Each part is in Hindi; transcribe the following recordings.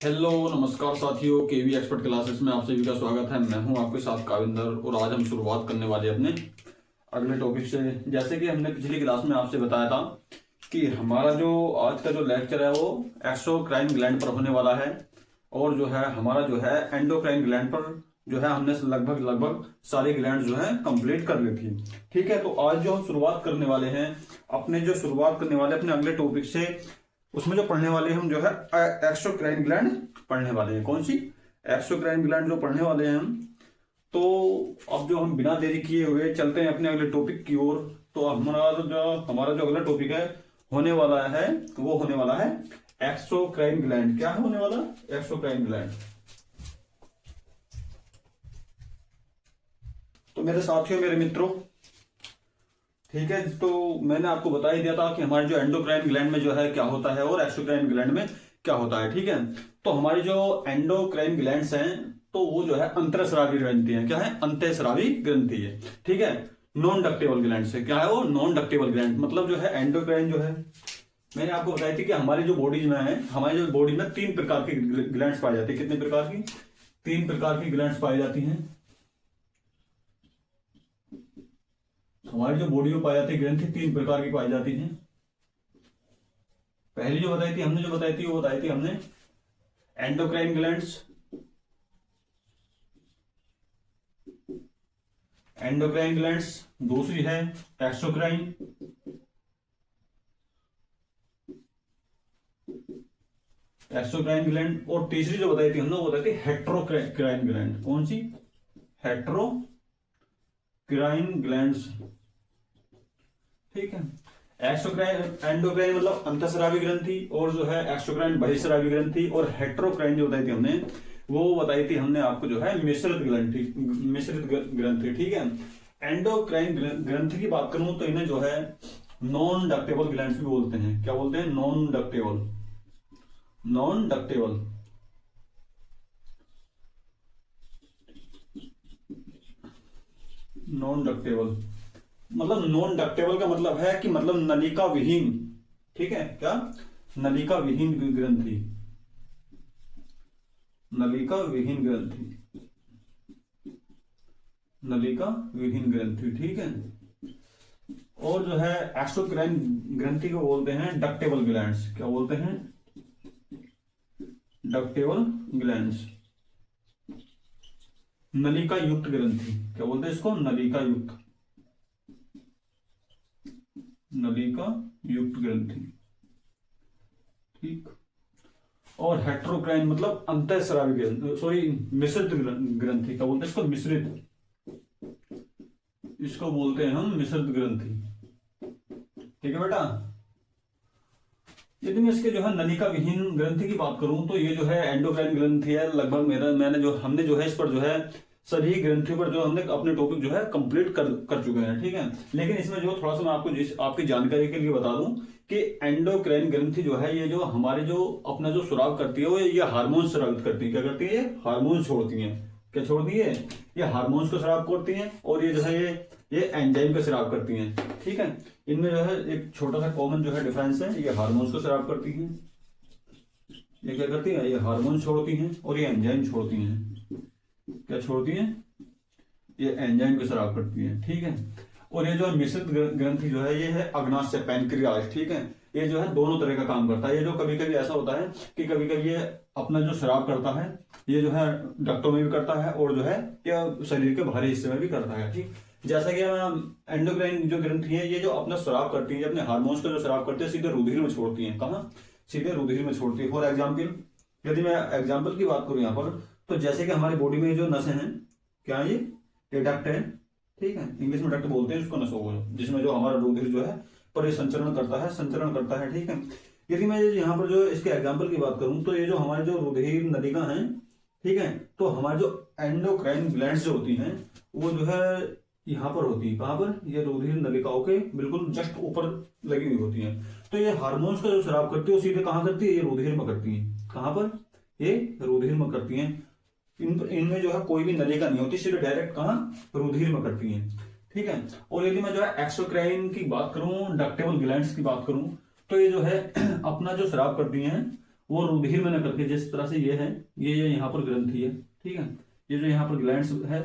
हेलो नमस्कार साथियों, केवी एक्सपर्ट क्लासेस में आप सभी का स्वागत है। मैं हूं आपके साथ काविंदर और आज हम शुरुआत करने वाले अपने अगले टॉपिक से। जैसे कि हमने पिछली क्लास में आपसे बताया था कि हमारा जो आज का जो लेक्चर है वो एक्सोक्राइन ग्लैंड पर होने वाला है और जो है हमारा जो है एंडोक्राइन ग्लैंड पर जो है हमने लगभग सारी ग्लैंड जो है कंप्लीट कर ली थी। ठीक है, तो आज जो हम शुरुआत करने वाले हैं अपने अगले टॉपिक से, उसमें जो पढ़ने वाले हम जो है एक्सोक्राइन ग्लैंड पढ़ने वाले हैं। कौन सी? एक्सोक्राइन ग्लैंड जो पढ़ने वाले हैं हम। तो अब जो हम बिना देरी किए हुए चलते हैं अपने अगले टॉपिक की ओर। तो हमारा जो अगला टॉपिक है होने वाला है वो होने वाला है एक्सोक्राइन ग्लैंड। क्या होने वाला? Exocrine gland. तो मेरे साथियों, मेरे मित्रों, ठीक है, तो मैंने आपको बता ही दिया था कि हमारे जो एंडोक्राइन ग्लैंड में जो है क्या होता है और एक्सोक्राइन ग्लैंड में क्या होता है। ठीक है, तो हमारी जो एंडोक्राइन ग्लैंड्स हैं तो वो जो है अंतःस्रावी ग्रंथि है। क्या है? अंतःस्रावी ग्रंथि है। ठीक है, नॉन डक्टेबल ग्लैंड से। क्या है वो? Non ductable gland. मतलब जो है एंडोक्राइन जो है, मैंने आपको बताई थी कि हमारी जो बॉडी में है, हमारी जो बॉडी में 3 प्रकार की ग्लैंड्स पाई जाती है। कितने प्रकार की? 3 प्रकार की ग्लैंड्स पाई जाती हैं। हमारी जो बॉडी में पाई जाती है ग्रंथि 3 प्रकार की पाई जाती हैं। पहली जो बताई थी वो बताई थी हमने एंडोक्राइन ग्लैंड्स। Endocrine glands. दूसरी है एक्सोक्राइन। Exocrine gland. और तीसरी जो बताई थी हमने वो बताई थी हेट्रोक्राइन ग्लैंड। कौन सी? Heterocrine glands. ठीक है, एक्सोक्राइन एंडोक्राइन मतलब अंतःस्रावी ग्रंथि और जो है एक्सोक्राइन बहिःस्रावी ग्रंथि। और हेट्रोक्राइन जो बताई थी हमने वो बताई थी हमने आपको जो है मिश्रित ग्रंथि। ठीक है, एंडोक्राइन ग्रंथि की बात करूं तो इन्हें जो है नॉन डक्टेबल ग्लैंड्स भी बोलते हैं। क्या बोलते हैं? Non ductable. Non ductable non ductable मतलब नॉन डक्टेबल का मतलब है कि मतलब नलिका विहीन। ठीक है, क्या? नलिका विहीन ग्रंथि। नलिका विहीन ग्रंथि। नलिका विहीन ग्रंथि। ठीक है, और जो है एक्सोक्राइन ग्रंथि को बोलते हैं डक्टेबल ग्लैंड्स। क्या बोलते हैं? Ductable glands. नलिका युक्त ग्रंथि। क्या बोलते हैं इसको? नलिका युक्त। नलिका युक्त ग्रंथि। ठीक। और हेट्रोक्राइन मतलब अंतःस्रावी ग्रंथि, सॉरी मिश्रित ग्रंथि। क्या बोलते हैं इसको? मिश्रित। इसको बोलते हैं हम मिश्रित ग्रंथि। ठीक है बेटा। यदि मैं इसके जो है नलिका विहीन ग्रंथि की बात करूं तो ये जो है एंडोक्राइन ग्रंथि है। लगभग हमने जो है इस पर जो है सभी ग्रंथियों पर जो हमने अपने टॉपिक जो है कंप्लीट कर चुके हैं। ठीक है, लेकिन इसमें जो थोड़ा सा मैं आपको आपकी जानकारी के लिए बता दूं कि एंडोक्राइन ग्रंथि जो है ये जो हमारे जो अपना जो स्राव करती है वो ये हार्मोन स्रावित करती है। क्या करती है? हार्मोन छोड़ती है। क्या छोड़ती है? ये हार्मोन्स को स्राव करती हैं और ये जो है ये एंजाइम का स्राव करती हैं। ठीक है, इनमें जो है एक छोटा सा कॉमन जो है डिफरेंस है। ये हार्मोन्स को स्राव करती हैं, ये क्या करती है? ये हार्मोन छोड़ती हैं और ये एंजाइम छोड़ती हैं। क्या छोड़ती हैं? ये एंजाइम को स्राव करती है। ठीक है, और ये जो मिश्रित ग्रंथि जो है ये है अग्नाशय पैनक्रियाज। ठीक है, ये जो है दोनों तरह का काम करता है। ये जो कभी कभी ऐसा होता है कि कभी कभी ये अपना जो स्राव करता है ये जो है डक्टों में भी करता है और जो है ये शरीर के बाहरी हिस्से में भी करता है। ठीक, जैसा कि एंडोक्राइन जो ग्रंथि है ये जो अपना स्राव करती है, अपने हार्मोन्स का जो स्राव करती है सीधे रुधिर में छोड़ती है। कहाँ? सीधे रुधिर में छोड़ती है। फॉर एग्जाम्पल, यदि मैं एग्जाम्पल की बात करूं यहाँ पर, तो जैसे कि हमारी बॉडी में जो नसें हैं, क्या ये डक्ट है। ठीक है, इंग्लिश में डक्ट बोलते हैं इसको, नसों को, जिसमें जो हमारा रुधिर जो है परिसंचरण करता है। ठीक है, यदि मैं यहाँ पर जो इसके एग्जाम्पल की बात करूं तो ये जो हमारे जो रुधिर नलिका है, ठीक है, तो हमारे जो एंडोक्राइन ग्लैंड्स जो होती हैं वो जो है यहाँ पर होती है। कहाँ पर? ये रुधिर नलिकाओं के बिल्कुल जस्ट ऊपर लगी हुई होती है। तो ये हार्मोन्स का जो स्राव करती है वो सीधे कहाँ करती है? ये रुधिर में करती है। कहाँ पर? ये रुधिर में करती है। इनमें जो है कोई भी नलिका नहीं होती, सीधे डायरेक्ट कहाँ? रुधिर में करती है। ठीक है, और यदि मैं जो है एक्सोक्राइन की बात करूं, डक्टेबल ग्लैंड्स की बात करूं, तो ये जो है अपना जो स्राव करती हैं वो रुधिर में न करके, जिस तरह से ये है, ये यहाँ पर ग्रंथि है, ठीक है, ये जो यहाँ पर ग्लैंड्स है,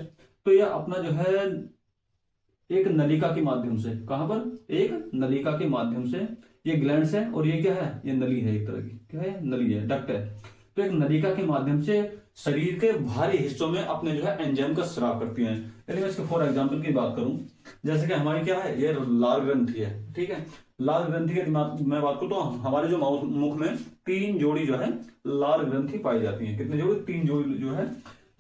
तो ये अपना जो है एक नलिका के माध्यम से, कहां पर, एक नलिका के माध्यम से, ये ग्लैंड्स है और ये क्या है, ये नली है, एक तरह की क्या है, नली है, डक्ट है। तो एक नलिका के माध्यम से शरीर के बाहरी हिस्सों में अपने जो है एंजाइम का स्राव करती हैं। यदि मैं इसके फॉर एग्जांपल की बात करूं, जैसे कि हमारी क्या है, ये लाल ग्रंथि है, ठीक है, लाल ग्रंथि की मैं बात करूं तो हमारे जो मुख में 3 जोड़ी जो है लाल ग्रंथि पाई जाती है। कितने जोड़ी, 3 जोड़ी जो है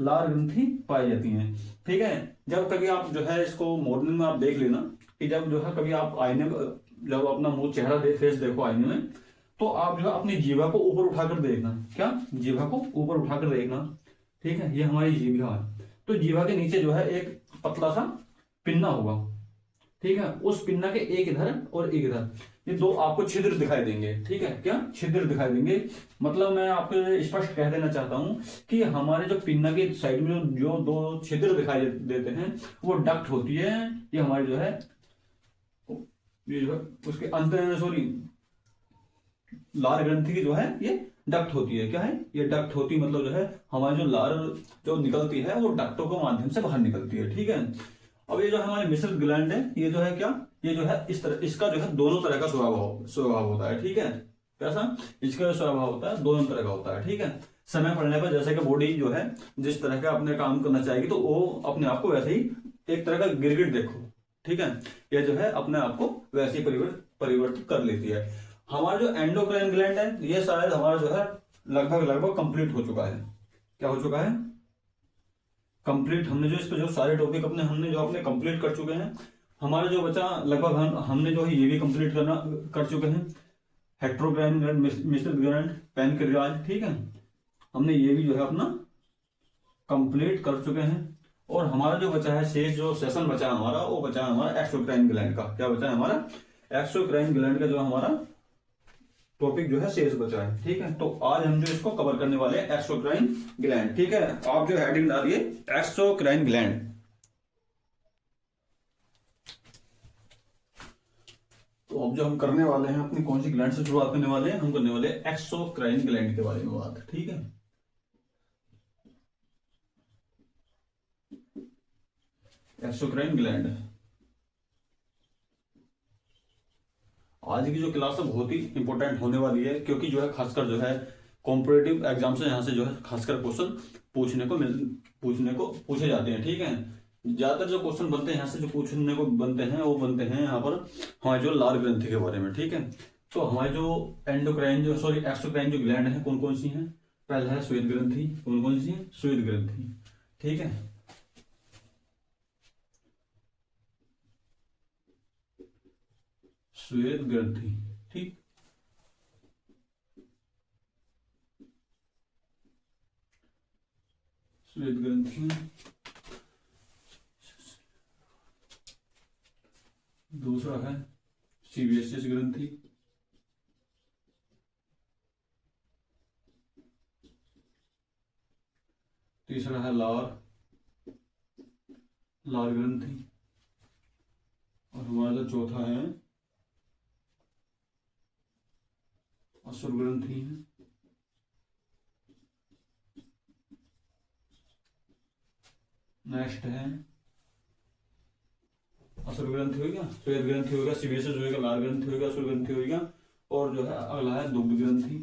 लाल ग्रंथि पाई जाती हैं, ठीक है। जब कभी आप जो है इसको मॉर्निंग में आप देख लेना कि जब जो है कभी आप आईने, जब अपना मुंह चेहरा फेस देखो आईने में, तो आप जो है अपनी जीवा को ऊपर उठाकर देखना, क्या, जीवा को ऊपर उठाकर देखना, ठीक है, ये हमारी जीवा है। तो जीवा के नीचे जो है एक पतला सा पिन्ना होगा, ठीक है, उस पिन्ना के एक इधर और एक इधर, ये 2 आपको छिद्र दिखाई देंगे, ठीक है, क्या, छिद्र दिखाई देंगे। मतलब मैं आपको स्पष्ट कह देना चाहता हूं कि हमारे जो पिन्ना के साइड में जो 2 छिद्र दिखाई देते हैं वो डक्ट होती है, ये हमारी जो है, ये जो है उसके अंत, सॉरी, लार ग्रंथि की जो है ये डक्ट होती है, क्या है, ये डक्ट होती है, मतलब जो है हमारी जो लार जो निकलती है वो डक्टों के माध्यम से बाहर निकलती है, ठीक है। अब ये जो हमारे मिश्रित ग्लैंड है, ये जो है क्या, ये जो है इस तरह, इसका जो है दोनों तरह का स्वभाव होता है, ठीक है, कैसा, इसका जो स्वभाव होता है दोनों तरह का होता है, ठीक है। समय पड़ने पर जैसे कि बॉडी जो है जिस तरह का अपने काम करना चाहेगी तो वो अपने आप को वैसे ही, एक तरह का गिरगिट देखो, ठीक है, ये जो है अपने आप को वैसे ही परिवर्तित कर लेती है। हमारा जो एंडोक्राइन ग्लैंड है ये शायद हमारा जो है लगभग कंप्लीट हो चुका है। क्या हो चुका है, कंप्लीट। हमने जो इस पे जो सारे टॉपिक हमने जो अपने कंप्लीट कर चुके हैं। हमारा जो बचा लगभग हमने जो है ये भी कंप्लीट कर चुके हैं, हेट्रोक्राइन ग्लैंड, मिश्रित ग्लैंड, पैनक्रियाज, ठीक है, हमने ये भी जो है अपना कंप्लीट कर चुके हैं। और हमारा जो बचा है शेष जो सेशन बचा है हमारा, वो बचा है हमारा एक्सोक्राइन ग्लैंड का। क्या बचा है हमारा, एक्सोक्राइन ग्लैंड का जो हमारा टॉपिक जो है शेष बचा है, ठीक है। तो आज हम जो इसको कवर करने वाले हैं एक्सोक्राइन ग्लैंड, ठीक है। आप जो हेडिंग डालिए एक्सोक्राइन ग्लैंड। तो अब जो हम करने वाले हैं अपनी कौन सी ग्लैंड से शुरुआत करने वाले हैं, हम करने वाले हैं एक्सोक्राइन ग्लैंड के बारे में बात, ठीक है। एक्सोक्राइन ग्लैंड, आज की जो क्लास है बहुत ही इंपॉर्टेंट होने वाली है, क्योंकि जो है खासकर जो है कॉम्पिटिटिव एग्जाम से यहाँ से जो है खासकर क्वेश्चन पूछे जाते हैं, ठीक है। ज्यादातर जो क्वेश्चन बनते हैं यहाँ से जो पूछने को बनते हैं वो बनते हैं यहाँ पर हमारे जो लार ग्रंथि के बारे में, ठीक है। तो हमारे जो एंडोक्राइन जो सॉरी एक्सोक्राइन जो ग्लैंड है कौन कौन सी हैं, पहला है श्वेत ग्रंथि, कौन कौन सी है, श्वेत ग्रंथि, ठीक है। श्वेत ग्रंथि, ठीक, श्वेत ग्रंथि। दूसरा है सीवियसियस ग्रंथि, तीसरा है लार ग्रंथि, और हमारा जो चौथा है असुर ग्रंथि है। नेक्स्ट है असुर ग्रंथि हो गया, श्वेत ग्रंथि होगा, सीवियसियस होगा, लाल ग्रंथि होगा, असुर ग्रंथि होगा, और जो है अगला है दुग्ध ग्रंथि,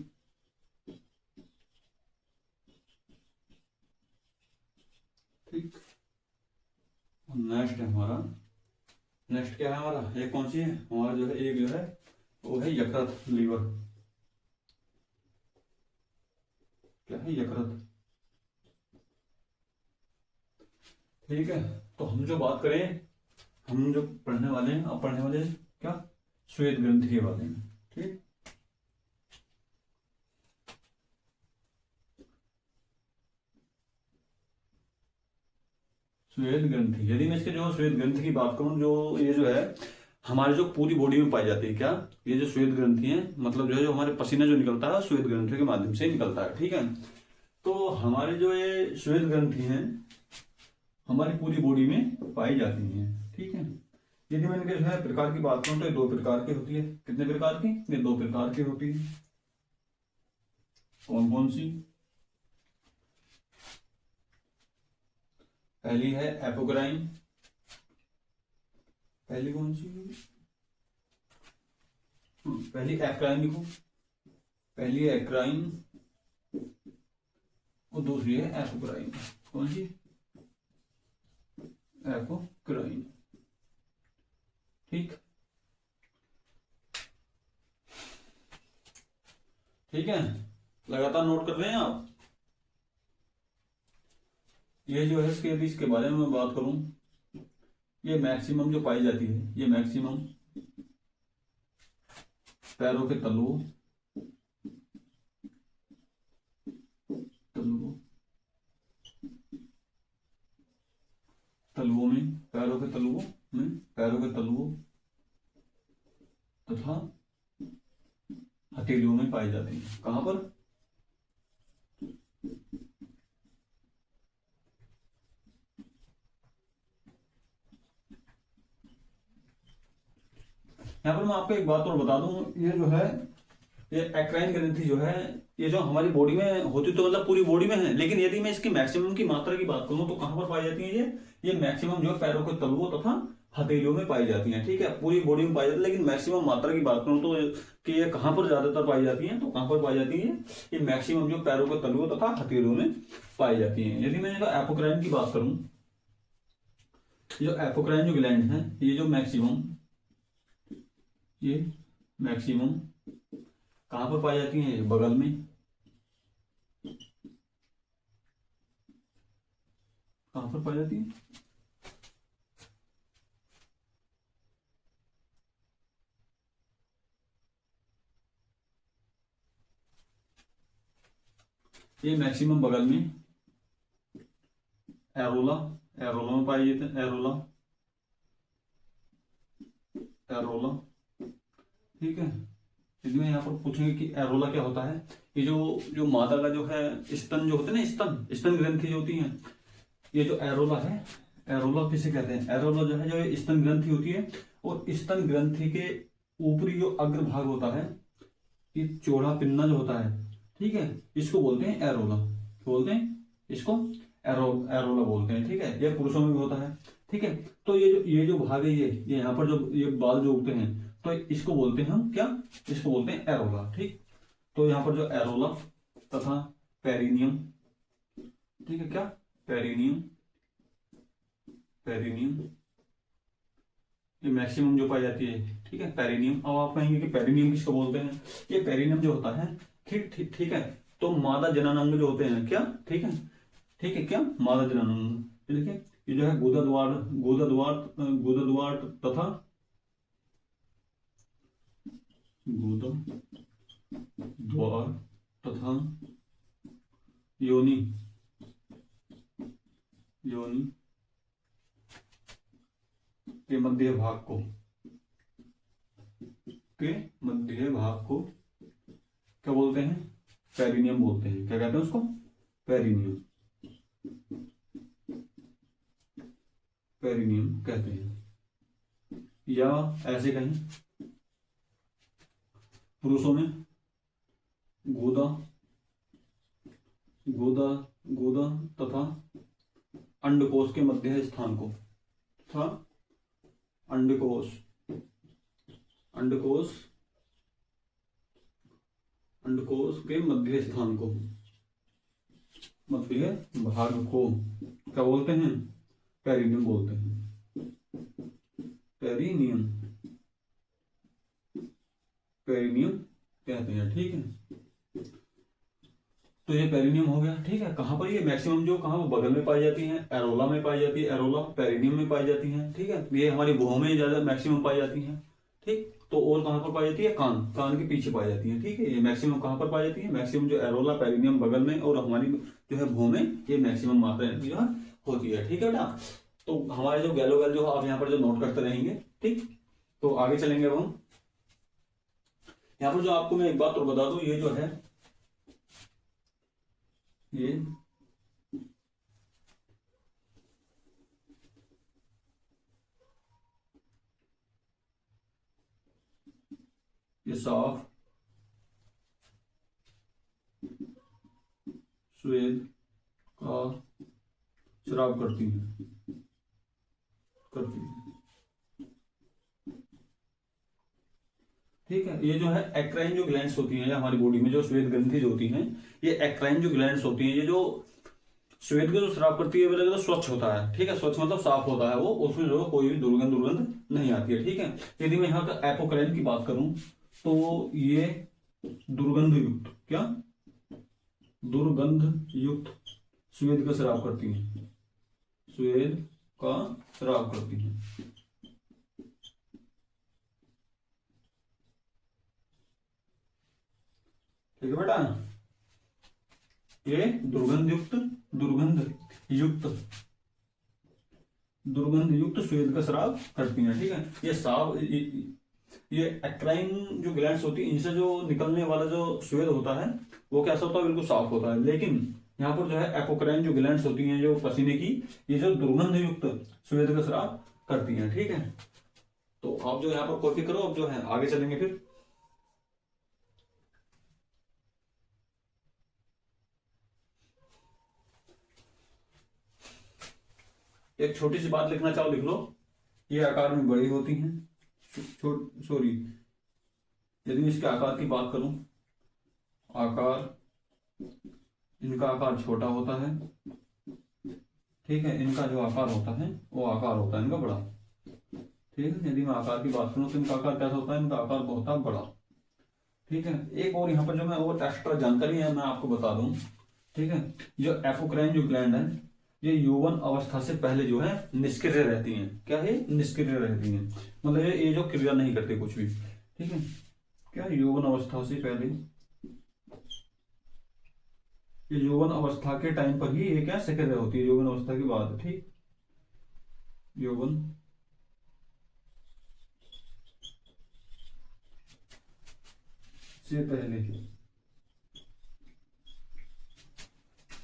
ठीक। नेक्स्ट है हमारा, नेक्स्ट क्या है हमारा, एक कौन सी है हमारा जो है, एक जो है वो है यकृत, लीवर, क्या है, यकृत, ठीक है। तो हम जो बात करें, हम जो पढ़ने वाले हैं, अब पढ़ने वाले हैं क्या, श्वेत ग्रंथि के बारे में, ठीक। श्वेत ग्रंथि, यदि मैं इसके जो श्वेत ग्रंथि की बात करूं, जो ये जो है हमारे जो पूरी बॉडी में पाई जाती है, क्या, ये जो श्वेत ग्रंथि है, मतलब जो है जो हमारे पसीना जो निकलता है श्वेत ग्रंथि के माध्यम से निकलता है, ठीक है। तो हमारे जो ये श्वेत ग्रंथि है हमारी पूरी बॉडी में पाई जाती है, ठीक है। यदि मैं इनके जो है प्रकार की बात करूं तो ये 2 प्रकार की होती है। कितने प्रकार की, ये 2 प्रकार की होती है। कौन कौन सी? पहली है एपोक्राइन, पहली कौन सी? पहली एक्राइन लिखो, पहली है एक्राइन और दूसरी है एपोक्राइन। कौन सी? एपोक्राइन। ठीक, ठीक है, लगातार नोट कर रहे हैं आप। ये जो है इसके, यदि इसके बारे में मैं बात करूं, ये मैक्सिमम जो पाई जाती है, ये मैक्सिमम पैरों के तलुओं, तलुओं में, पैरों के तलुओं में, पैरों के तलुओं तथा हथेलियों में पाई जाती है। कहां पर? यहां पर मैं आपको एक बात और बता दूं, ये जो है, ये एक्राइन ग्रंथि जो है, ये जो हमारी बॉडी में होती तो मतलब पूरी बॉडी में है, लेकिन यदि मैं इसकी मैक्सिमम की मात्रा की बात करूं तो कहां पर पाई जाती है? ये मैक्सिमम जो है पैरों के तलुओं तथा हथेलियों में पाई जाती है। ठीक है, पूरी बॉडी में पाई जाती है, लेकिन मैक्सिमम मात्रा की बात करूं तो कि ये कहां पर ज्यादातर पाई जाती है, तो कहां पर पाई जाती है? ये मैक्सिमम जो पैरों के तलुओं तथा हथेलियों में पाई जाती है। यदि मैं एपोक्राइन की बात करूं, जो एपोक्राइन जो ग्लैंड है, ये जो मैक्सिमम, ये मैक्सिमम कहां पर पाई जाती है? बगल में, कहां पर पाई जाती है? ये मैक्सिमम बगल में, एरोला, एरोला में पाई जाती है, एरोला, एरोला। ठीक है, यदि मैं यहाँ पर पूछेंगे कि एरोला क्या होता है, ये जो जो मादा का जो है स्तन जो होते हैं ना, स्तन स्तन ग्रंथि जो होती है, ये जो एरोला है, एरोला किसे कहते हैं? एरोला जो है, जो ये स्तन ग्रंथि होती है, और स्तन ग्रंथि के ऊपरी जो अग्रभाग होता है, ये चौड़ा पिन्ना जो होता है, ठीक है, इसको बोलते हैं एरोला। बोलते हैं इसको एरोला बोलते हैं। ठीक है, ये पुरुषों में भी होता है। ठीक है, तो ये जो भाग है, ये यहाँ पर जो ये बाल जो उगते हैं, तो इसको बोलते हैं हम क्या? इसको बोलते हैं एरोला। ठीक, तो यहाँ पर जो एरोला तथा पेरिनियम, ठीक है, क्या? पेरिनियम, पेरिनियम, ये मैक्सिमम जो पाई जाती है। ठीक है, पेरिनियम। अब आप कहेंगे कि पेरिनियम किसको बोलते हैं? ये पेरिनियम जो होता है, ठीक ठीक ठीक है, तो मादा जननांग जो होते हैं, क्या? ठीक है, ठीक है, क्या? मादा जननांग। देखिए, ये जो है गुदा द्वार, गुदा द्वार, गुदा द्वार तथा गुदा द्वार तथा योनि, योनि के मध्य भाग को, के मध्य भाग को क्या बोलते हैं? पेरिनियम बोलते हैं। क्या कहते हैं उसको? पेरिनियम, पेरिनियम कहते हैं। या ऐसे कहें, पुरुषों में गोदा, गोदा, गोदा तथा अंडकोश के मध्य स्थान को, तथा अंडकोश, अंडकोश, अंडकोश के मध्य स्थान को, मध्य भाग को क्या बोलते हैं? पेरिनियम बोलते हैं। पेरिनियम, पेरिनियम कहते हैं। ठीक है, तो ये पेरिनियम हो गया। ठीक है, कहां पर? ये मैक्सिमम जो कहां बगल में पाई जाती है, एरोला में पाई जाती है, एरोला पेरिनियम में पाई जाती है। ठीक है, ये हमारी भुहों में ज्यादा मैक्सिमम पाई जाती है। ठीक, तो और कहां पर पाई जाती है? कान, कान के पीछे पाई जाती है। ठीक है, ये मैक्सिमम कहां पर पाई जाती है? मैक्सिमम जो एरोला पेरिनियम बगल में, और हमारी जो है भुहों में, ये मैक्सिमम मात्रा जो है होती है। ठीक है बेटा, तो हमारे जो गैलोवेल जो आप यहाँ पर जो नोट करते रहेंगे। ठीक, तो आगे चलेंगे अब हम। यहाँ पर जो आपको मैं एक बात और बता दूं, ये जो है, ये साफ स्वेद का स्राव करती है। ठीक है, ये जो है एक्राइन जो ग्लैंड्स होती हैं हमारी बॉडी में, जो श्वेत ग्रंथि जो होती हैं, ये एक्राइन जो ग्लैंड्स होती हैं, ये जो श्वेत का जो स्राव करती है, मतलब स्वच्छ होता है। ठीक है, स्वच्छ मतलब साफ होता है वो, उसमें जो कोई भी दुर्गंध नहीं आती है। ठीक है, यदि मैं यहाँ का एपोक्राइन की बात करूं तो ये दुर्गंध युक्त, क्या दुर्गंध युक्त स्वेद का स्राव करती है, स्वेद का स्राव करती है। ठीक है बेटा, ये दुर्गंध युक्त स्वेद का स्राव करती हैं। ठीक है, ये साफ, ये एक्राइन जो ग्लैंड्स होती है, इनसे जो निकलने वाला जो स्वेद होता है वो कैसा होता है, बिल्कुल साफ होता है। लेकिन यहाँ पर जो है एपोक्राइन जो ग्लैंड्स होती हैं जो पसीने की, ये जो दुर्गंध युक्त स्वेद का स्राव करती हैं। ठीक है, तो आप जो यहाँ पर कॉपी करो, अब जो है आगे चलेंगे फिर। एक छोटी सी बात लिखना चाहो लिख लो, ये आकार में बड़ी होती हैं, सॉरी, यदि मैं इसके आकार की बात करूं, इनका आकार छोटा होता है। ठीक है, इनका जो आकार होता है वो आकार होता है इनका बड़ा। ठीक है, यदि मैं आकार की बात करूं तो इनका आकार कैसा होता है, इनका आकार बहुत बड़ा। ठीक है, एक और यहाँ पर जो मैं और एक्स्ट्रा जानकारी है मैं आपको बता दूं। ठीक है, जो एपोक्राइन जो ग्लैंड है, ये यौवन अवस्था से पहले जो है निष्क्रिय रहती हैं। क्या है, निष्क्रिय रहती हैं, मतलब ये जो क्रिया नहीं करती कुछ भी। ठीक है, क्या यौवन अवस्था से पहले, ये यौवन अवस्था के टाइम पर ही ये क्या सक्रिय होती है, यौवन अवस्था के बाद। ठीक, यौवन से पहले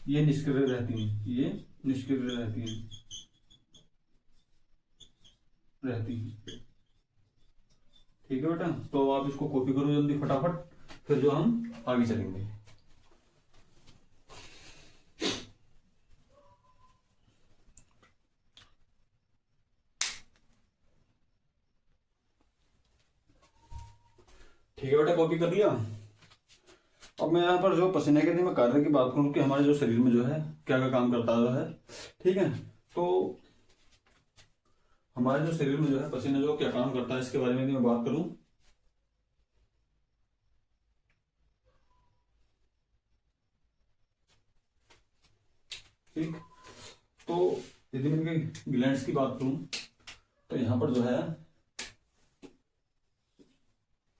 ये निष्क्रिय रहती हैं, ये निष्क्रिय रहती हैं। ठीक है बेटा, तो आप इसको कॉपी करो जल्दी फटाफट, फिर जो हम आगे चलेंगे। ठीक है बेटा, कॉपी कर लिया। अब मैं यहाँ पर जो पसीने के दिन में कार्य की बात करूँ कि हमारे जो शरीर में जो है क्या क्या काम करता है। ठीक है, तो हमारे जो शरीर में जो है पसीना जो क्या काम करता है, इसके बारे में मैं बात करूं। ठीक, तो यदि मैं ग्लैंड्स की बात करूं तो यहां पर जो है,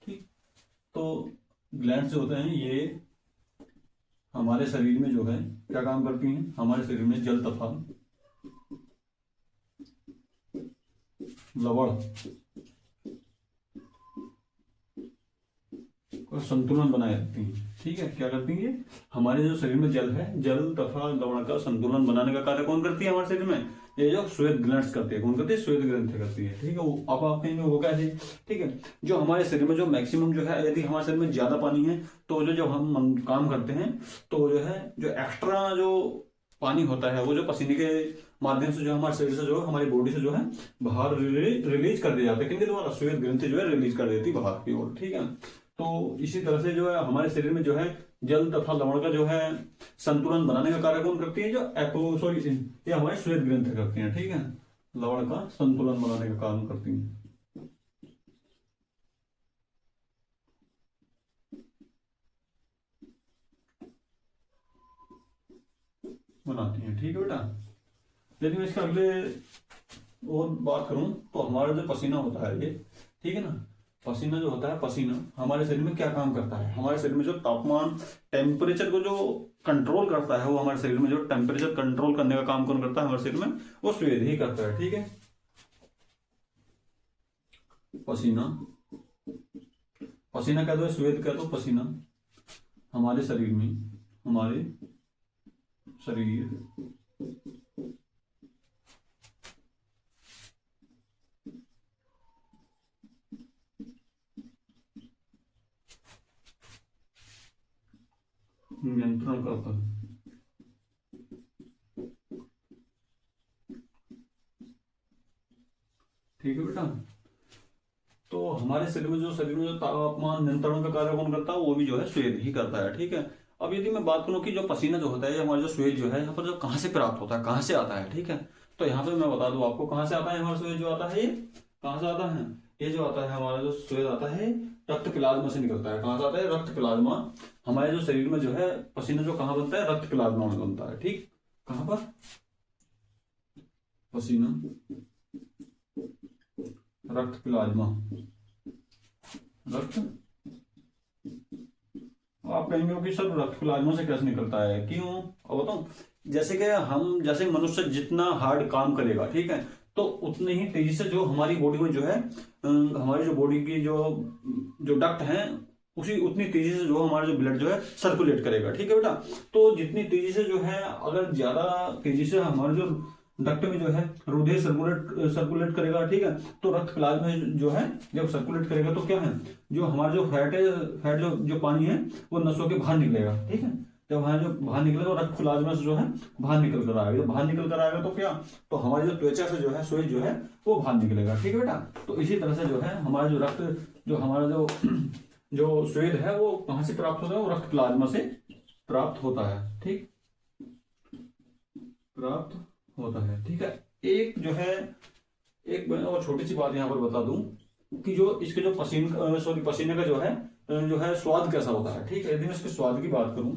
ठीक, तो ग्लैंड्स जो होते हैं ये हमारे शरीर में जो है क्या काम करती हैं, हमारे शरीर में जल तथा लवण का संतुलन बनाए रखती हैं। ठीक है, क्या करती है, हमारे जो शरीर में जल है, जल तथा लवण का संतुलन बनाने का कार्य कौन करती है हमारे शरीर में, ये जो श्वेत ग्लैंड्स करती है। कौन करती है, श्वेत ग्रंथि करती है। ठीक है, अब आप कहेंगे वो कैसे। ठीक है, जो हमारे शरीर में जो मैक्सिमम जो है, यदि हमारे शरीर में ज्यादा पानी है तो जो हम काम करते हैं तो जो है जो एक्स्ट्रा जो पानी होता है वो जो पसीने के माध्यम से जो हमारे शरीर से जो हमारी बॉडी से जो है बाहर रिलीज कर दिया जाता है। किनके द्वारा, श्वेत ग्रंथि जो है रिलीज कर देती है बाहर की ओर। ठीक है, तो इसी तरह से जो है हमारे शरीर में जो है जल तथा लवण का जो है संतुलन बनाने का कार्य कौन करती है, जो सॉरी ये हमारे श्वेत ग्रंथि करती हैं। ठीक है, लवण का संतुलन बनाने का काम करती हैं, बनाती हैं। ठीक है बेटा, यदि मैं इसका अगले और बात करूं तो हमारा जो पसीना होता है ये, ठीक है ना, पसीना जो होता है, पसीना हमारे शरीर में क्या काम करता है, हमारे शरीर में जो तापमान टेम्परेचर को जो कंट्रोल करता है, वो हमारे शरीर में जो टेम्परेचर कंट्रोल करने का काम कौन करता है हमारे शरीर में, वो स्वेद ही करता है। ठीक है, पसीना, पसीना कह दो, स्वेद कह दो, पसीना हमारे शरीर में, हमारे शरीर नियंत्रण करता है, ठीक है बेटा। तो हमारे शरीर में जो तापमान नियंत्रण का कार्य कौन करता है, वो भी जो है स्वेद ही करता है। ठीक है। अब यदि मैं बात करूं कि जो पसीना जो होता है, हमारा जो स्वेद जो है यहाँ पर जो कहाँ से प्राप्त होता है, कहाँ से आता है, ठीक है। तो यहाँ पे मैं बता दूं आपको कहाँ से आता है हमारा स्वेद जो आता है, ये कहाँ से आता है, ये जो आता है हमारा जो स्वेद आता है रक्त प्लाज्मा से निकलता है। कहाँ से आता है, रक्त प्लाज्मा। हमारे जो शरीर में जो है पसीना जो कहाँ बनता है, रक्त प्लाज्मा में बनता है। ठीक, कहाँ पर पसीना, रक्त प्लाज्मा, रक्त। आप कहेंगे कि सर रक्त प्लाज्मा से कैसे निकलता है, क्यों, अब बताऊं। जैसे कि हम, जैसे मनुष्य जितना हार्ड काम करेगा, ठीक है, तो उतने ही तेजी से जो हमारी बॉडी में जो है हमारी जो बॉडी की जो जो डक्ट है उसी उतनी तेजी से जो हमारा जो ब्लड जो है सर्कुलेट करेगा। ठीक है बेटा। तो जितनी तेजी से जो है, अगर ज्यादा तेजी से हमारे जो डक्ट में जो है हृदय सर्कुलेट करेगा, ठीक है, तो रक्त प्लाज्मा जो है जब सर्कुलेट करेगा तो क्या है, जो हमारा जो फैट है, फैट जो पानी है वो नसों के बाहर निकलेगा। ठीक है। जब हमारा जो बाहर निकलेगा तो रक्त प्लाज्मा से जो है बाहर निकल कर आएगा। जब बाहर निकल कर आएगा तो क्या, तो हमारी जो त्वचा से जो है स्वेद जो है वो बाहर निकलेगा। ठीक है बेटा। तो इसी तरह से जो है हमारा जो रक्त, जो हमारा जो स्वेद है वो कहाँ से प्राप्त होता है, वो रक्त प्लाज्मा से प्राप्त होता है। ठीक, प्राप्त होता है। ठीक है। एक जो है, एक और छोटी सी बात यहाँ पर बता दूं कि जो इसके जो पसीने का जो है स्वाद कैसा होता है। ठीक है। यदि मैं इसके स्वाद की बात करूं,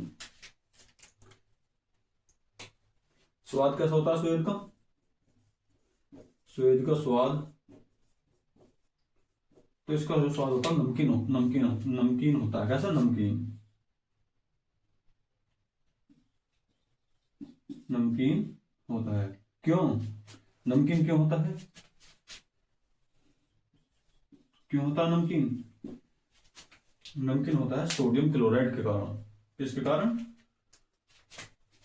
स्वाद कैसा होता है स्वेद का, स्वेद का स्वाद, तो इसका जो स्वाद होता है नमकीन होता है। कैसा, नमकीन होता है। क्यों नमकीन क्यों होता है, क्यों होता है नमकीन, नमकीन होता है सोडियम क्लोराइड के कारण। किसके कारण,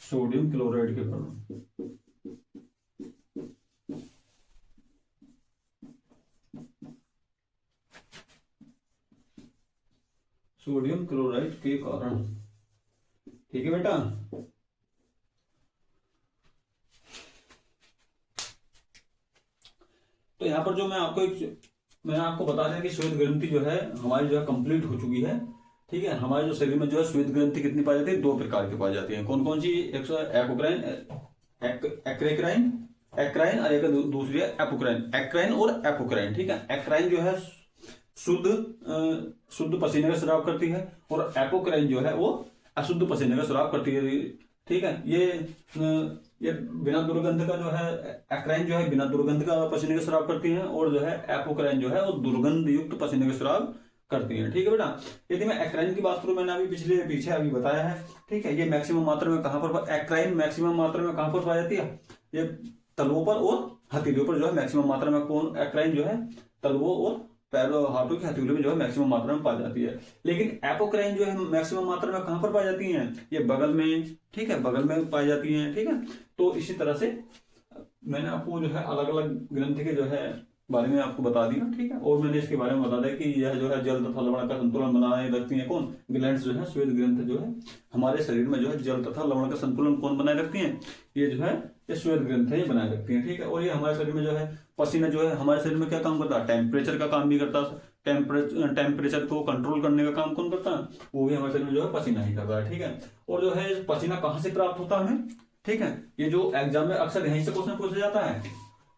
सोडियम क्लोराइड के कारण। सोडियम क्लोराइड के कारण। ठीक है बेटा। तो यहां पर जो मैंने आपको बता दिया कि श्वेत ग्रंथि जो है हमारी जो है कंप्लीट हो चुकी है। ठीक है। हमारे जो शरीर में जो है श्वेत ग्रंथि कितनी पाई जाती है, 2 प्रकार की पाई जाती है। कौन कौन सी, एक एक्राइन और एक दूसरी है एपोक्राइन। एक्राइन और एपोक्राइन। ठीक है। एक्राइन जो है शुद्ध पसीने का स्राव करती है और एपोक्राइन जो है वो अशुद्ध पसीने का स्राव करती है। ठीक है। ये बिना दुर्गंध का जो है, एक्राइन जो है बिना दुर्गंध का पसीने का स्राव करती है और जो है एपोक्राइन जो है वो दुर्गंध युक्त पसीने का स्राव करती है। ठीक है बेटा। यदि मैं एक्राइन की बात करूं, मैंने अभी पीछे अभी बताया है। ठीक है। ये मैक्सिमम मात्रा में कहां पर, एक्राइन मैक्सिमम मात्रा में कहां पर पाई जाती है, ये तलवों पर और हथेलियों पर जो है मैक्सिमम मात्रा में। कौन, एक्राइन जो है तलवों और पैरों, हाथों की हथेलियों में जो है मैक्सिमम मात्रा में पाई जाती है। लेकिन एपोक्राइन जो है मैक्सिमम मात्रा में कहां पर पाई जाती है, ये बगल में। ठीक है, बगल में पाई जाती है। ठीक है। तो इसी तरह से मैंने आपको जो है अलग अलग ग्रंथि के जो है बारे में आपको बता दिया। ठीक है। और मैंने इसके बारे में बता दिया कि यह जो है जल तथा लवण का संतुलन बनाए रखती है। कौन, ग्लैंड्स जो है, श्वेत ग्रंथि जो है हमारे शरीर में जो है जल तथा लवण का संतुलन कौन बनाए रखती है, ये जो है ये श्वेत ग्रंथि बनाए रखती है। ठीक है। और ये हमारे शरीर में जो है पसीना जो है हमारे शरीर में क्या काम करता है, टेम्परेचर का काम भी करता है। टेम्परेचर को कंट्रोल करने का काम कौन करता है, वो भी हमारे शरीर में जो है पसीना ही करता है। ठीक है। और जो है पसीना कहाँ से प्राप्त होता है हमें, ठीक है, ये जो एग्जाम में अक्सर यहीं से क्वेश्चन पूछा जाता है।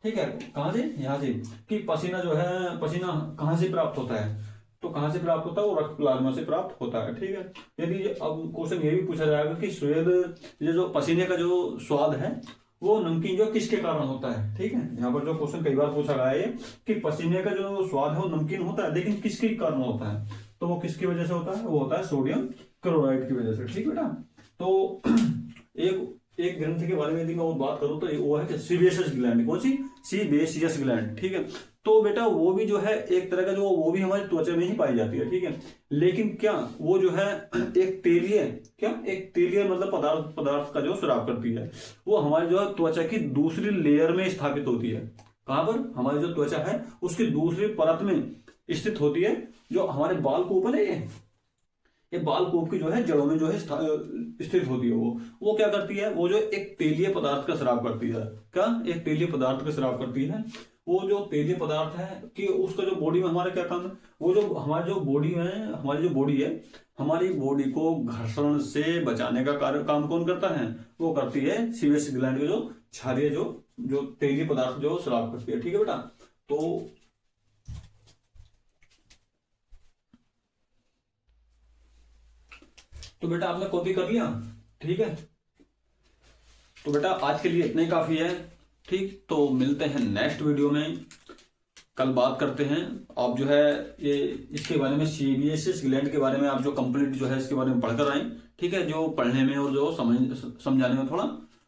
ठीक है, कहां से, यहाँ से, कि पसीना जो है, पसीना कहां से प्राप्त होता है, तो कहां से प्राप्त होता है, वो रक्त प्लाज्मा से प्राप्त होता है। ठीक है। यदि अब क्वेश्चन ये भी पूछा जाएगा कि स्वेद, ये जो पसीने का जो स्वाद है वो नमकीन जो किसके कारण होता है। ठीक है। यहाँ पर जो क्वेश्चन कई बार पूछा गया है कि पसीने का जो स्वाद है वो नमकीन होता है, लेकिन किसके कारण होता है, तो वो किसकी वजह से होता है, वो होता है सोडियम क्लोराइड की वजह से। ठीक बेटा। तो एक ग्रंथि के बारे में यदि मैं वो बात करूं तो वो है सीबेशियस ग्लैंड। कौन सी, सीबेशियस ग्लैंड। ठीक है। तो बेटा वो भी जो है एक तरह का जो, वो भी हमारी त्वचा में ही पाई जाती है। ठीक है। लेकिन क्या वो जो है एक तेलीय, क्या एक तेलीय मतलब पदार्थ का जो स्राव करती है, वो हमारी जो है त्वचा की दूसरी लेयर में स्थापित होती है। कहां पर, हमारी जो त्वचा है उसकी दूसरी परत में स्थित होती है, जो हमारे बाल को ऊपर है, ये बाल कोप की जो है जड़ों में जो है स्थित होती है। वो क्या करती है, वो जो एक तेलीय पदार्थ का स्राव करती है। क्या, एक तेलीय पदार्थ का स्राव करती है। वो जो तेलीय पदार्थ है कि उसका जो बॉडी में हमारा क्या काम है, वो जो हमारी जो बॉडी में हमारी जो बॉडी है, हमारी बॉडी को घर्षण से बचाने का कार्य काम कौन करता है, वो करती है सीवेज ग्लैंड के जो क्षारीय जो तेलीय पदार्थ जो स्राव करती है। ठीक है बेटा, तो बेटा आपने कॉपी कर लिया। ठीक है, तो बेटा आज के लिए इतना ही काफी है। ठीक, तो मिलते हैं नेक्स्ट वीडियो में, कल बात करते हैं। आप जो है ये इसके बारे में सीबीएसएस ग्लैंड के बारे में आप जो कंप्लीट जो है इसके बारे में पढ़कर आए। ठीक है, जो पढ़ने में और जो समझाने में थोड़ा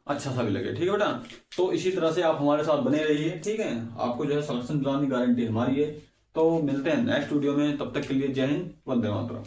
अच्छा सा भी लगे। ठीक है बेटा, तो इसी तरह से आप हमारे साथ बने रहिए। ठीक है, आपको जो है सिलेक्शन दिलाने की गारंटी हमारी है। तो मिलते हैं नेक्स्ट वीडियो में, तब तक के लिए जय हिंद, वंदे मातरम।